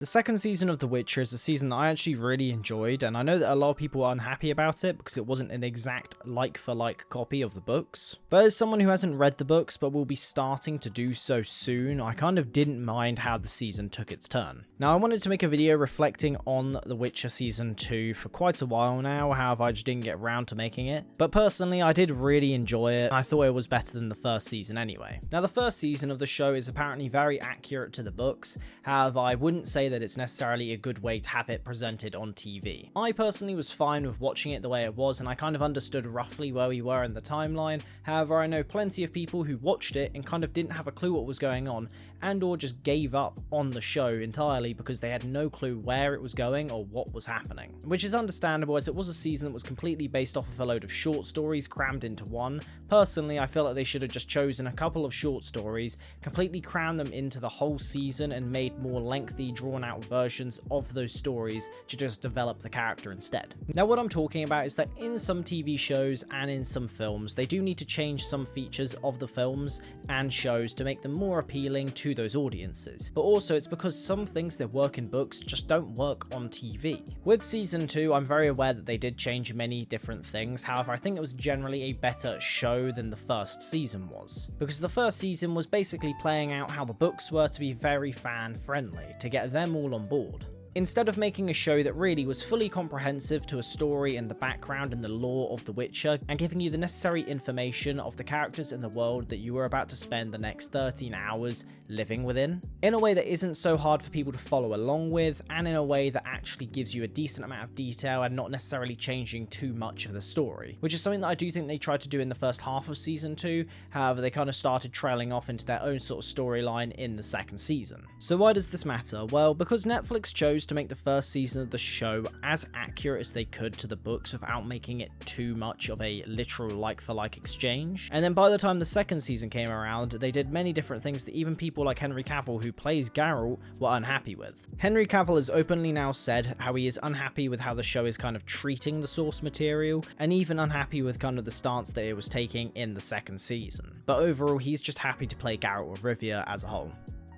The second season of The Witcher is a season that I actually really enjoyed, and I know that a lot of people are unhappy about it because it wasn't an exact like-for-like copy of the books. But as someone who hasn't read the books but will be starting to do so soon, I kind of didn't mind how the season took its turn. Now, I wanted to make a video reflecting on The Witcher Season 2 for quite a while now, however I just didn't get around to making it. But personally, I did really enjoy it, and I thought it was better than the first season anyway. Now, the first season of the show is apparently very accurate to the books, however I wouldn't say that it's necessarily a good way to have it presented on TV. I personally was fine with watching it the way it was, and I kind of understood roughly where we were in the timeline. However, I know plenty of people who watched it and kind of didn't have a clue what was going on, and or just gave up on the show entirely because they had no clue where it was going or what was happening. Which is understandable, as it was a season that was completely based off of a load of short stories crammed into one. Personally, I feel like they should have just chosen a couple of short stories, completely crammed them into the whole season, and made more lengthy, drawn out versions of those stories to just develop the character instead. Now, what I'm talking about is that in some TV shows and in some films, they do need to change some features of the films and shows to make them more appealing to those audiences. But also, it's because some things that work in books just don't work on TV. With Season 2, I'm very aware that they did change many different things. However, I think it was generally a better show than the first season was, because the first season was basically playing out how the books were to be very fan friendly, to get them all on board. Instead of making a show that really was fully comprehensive to a story and the background and the lore of The Witcher, and giving you the necessary information of the characters in the world that you were about to spend the next 13 hours living within, in a way that isn't so hard for people to follow along with, and in a way that actually gives you a decent amount of detail and not necessarily changing too much of the story, which is something that I do think they tried to do in the first half of Season 2, however they kind of started trailing off into their own sort of storyline in the second season. So why does this matter? Well, because Netflix chose to make the first season of the show as accurate as they could to the books without making it too much of a literal like-for-like exchange. And then by the time the second season came around, they did many different things that even people like Henry Cavill, who plays Geralt, were unhappy with. Henry Cavill has openly now said how he is unhappy with how the show is kind of treating the source material, and even unhappy with kind of the stance that it was taking in the second season. But overall, he's just happy to play Geralt of Rivia as a whole.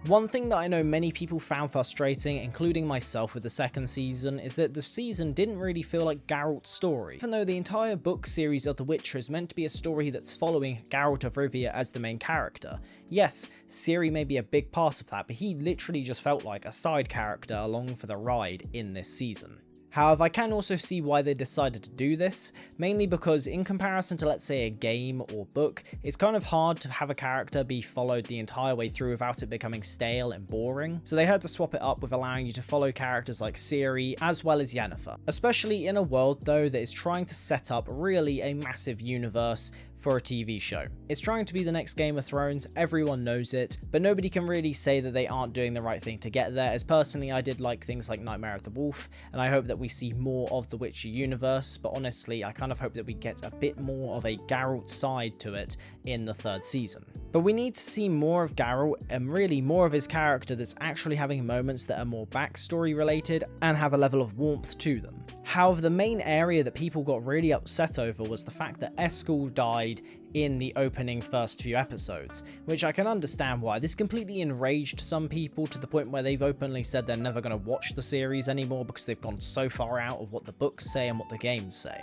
One thing that I know many people found frustrating, including myself with the second season, is that the season didn't really feel like Geralt's story. Even though the entire book series of The Witcher is meant to be a story that's following Geralt of Rivia as the main character. Yes, Ciri may be a big part of that, but he literally just felt like a side character along for the ride in this season. However, I can also see why they decided to do this, mainly because in comparison to, let's say, a game or book, it's kind of hard to have a character be followed the entire way through without it becoming stale and boring, so they had to swap it up with allowing you to follow characters like Ciri as well as Yennefer, especially in a world though that is trying to set up really a massive universe for a TV show. It's trying to be the next Game of Thrones, everyone knows it, but nobody can really say that they aren't doing the right thing to get there, as personally I did like things like Nightmare of the Wolf, and I hope that we see more of the Witcher universe, but honestly I kind of hope that we get a bit more of a Geralt side to it in the third season. But we need to see more of Geralt, and really more of his character that's actually having moments that are more backstory related and have a level of warmth to them. However, the main area that people got really upset over was the fact that Eskel died in the opening first few episodes, which I can understand why. This completely enraged some people to the point where they've openly said they're never going to watch the series anymore because they've gone so far out of what the books say and what the games say.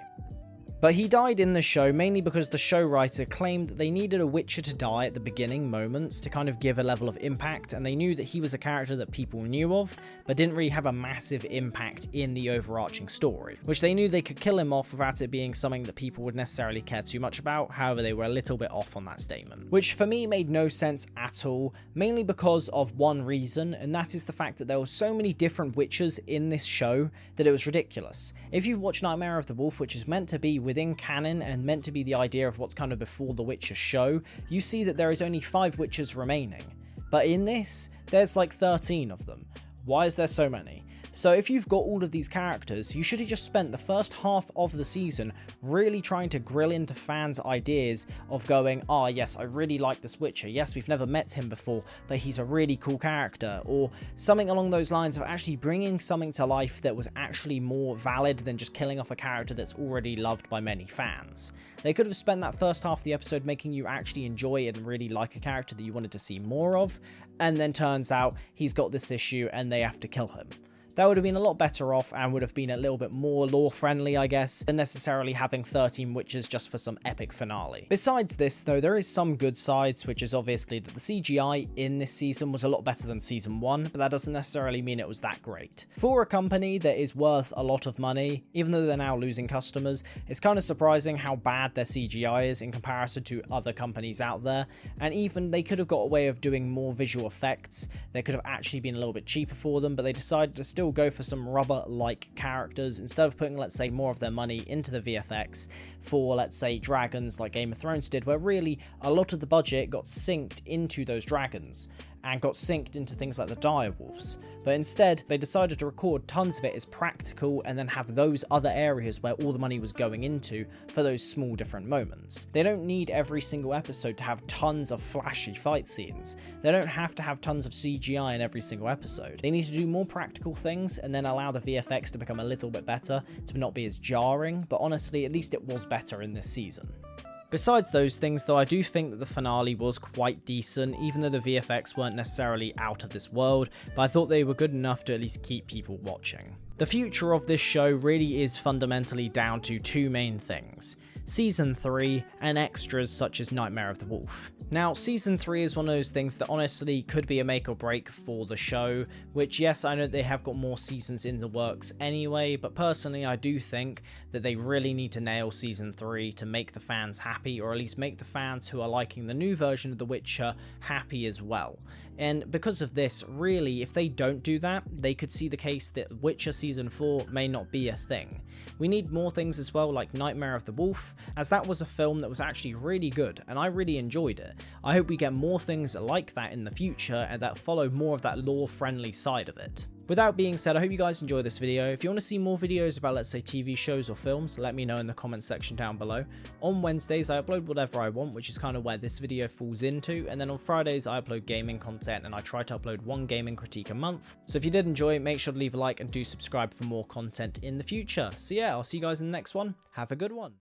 But he died in the show mainly because the show writer claimed that they needed a Witcher to die at the beginning moments to kind of give a level of impact, and they knew that he was a character that people knew of, but didn't really have a massive impact in the overarching story, which they knew they could kill him off without it being something that people would necessarily care too much about. However, they were a little bit off on that statement, which for me made no sense at all, mainly because of one reason, and that is the fact that there were so many different Witchers in this show that it was ridiculous. If you've watched Nightmare of the Wolf, which is meant to be within canon and meant to be the idea of what's kind of before the Witcher show, you see that there is only 5 Witchers remaining. But in this, there's like 13 of them. Why is there so many? So if you've got all of these characters, you should have just spent the first half of the season really trying to grill into fans' ideas of going, ah, yes, I really like this Witcher. Yes, we've never met him before, but he's a really cool character. Or something along those lines of actually bringing something to life that was actually more valid than just killing off a character that's already loved by many fans. They could have spent that first half of the episode making you actually enjoy it and really like a character that you wanted to see more of, and then turns out he's got this issue and they have to kill him. That would have been a lot better off and would have been a little bit more lore friendly, I guess, than necessarily having 13 witches just for some epic finale. Besides this though, there is some good sides, which is obviously that the CGI in this season was a lot better than season 1, but that doesn't necessarily mean it was that great. For a company that is worth a lot of money, even though they're now losing customers, it's kind of surprising how bad their CGI is in comparison to other companies out there, and even they could have got a way of doing more visual effects. They could have actually been a little bit cheaper for them, but they decided to still go for some rubber-like characters instead of putting, let's say, more of their money into the VFX for, let's say, dragons like Game of Thrones did, where really a lot of the budget got synced into those dragons and got synced into things like the direwolves. But instead, they decided to record tons of it as practical and then have those other areas where all the money was going into for those small different moments. They don't need every single episode to have tons of flashy fight scenes. They don't have to have tons of CGI in every single episode. They need to do more practical things and then allow the VFX to become a little bit better, to not be as jarring, but honestly, at least it was better in this season. Besides those things though, I do think that the finale was quite decent, even though the VFX weren't necessarily out of this world, but I thought they were good enough to at least keep people watching. The future of this show really is fundamentally down to two main things: Season 3 and extras such as Nightmare of the Wolf. Now, Season 3 is one of those things that honestly could be a make or break for the show, which yes, I know they have got more seasons in the works anyway, but personally I do think that they really need to nail Season 3 to make the fans happy, or at least make the fans who are liking the new version of The Witcher happy as well. And because of this, really, if they don't do that, they could see the case that Witcher Season 4 may not be a thing. We need more things as well, like Nightmare of the Wolf, as that was a film that was actually really good, and I really enjoyed it. I hope we get more things like that in the future, and that follow more of that lore-friendly side of it. With that being said, I hope you guys enjoyed this video. If you want to see more videos about, let's say, TV shows or films, let me know in the comment section down below. On Wednesdays, I upload whatever I want, which is kind of where this video falls into, and then on Fridays, I upload gaming content, and I try to upload one gaming critique a month. So if you did enjoy, make sure to leave a like and do subscribe for more content in the future. So yeah, I'll see you guys in the next one. Have a good one.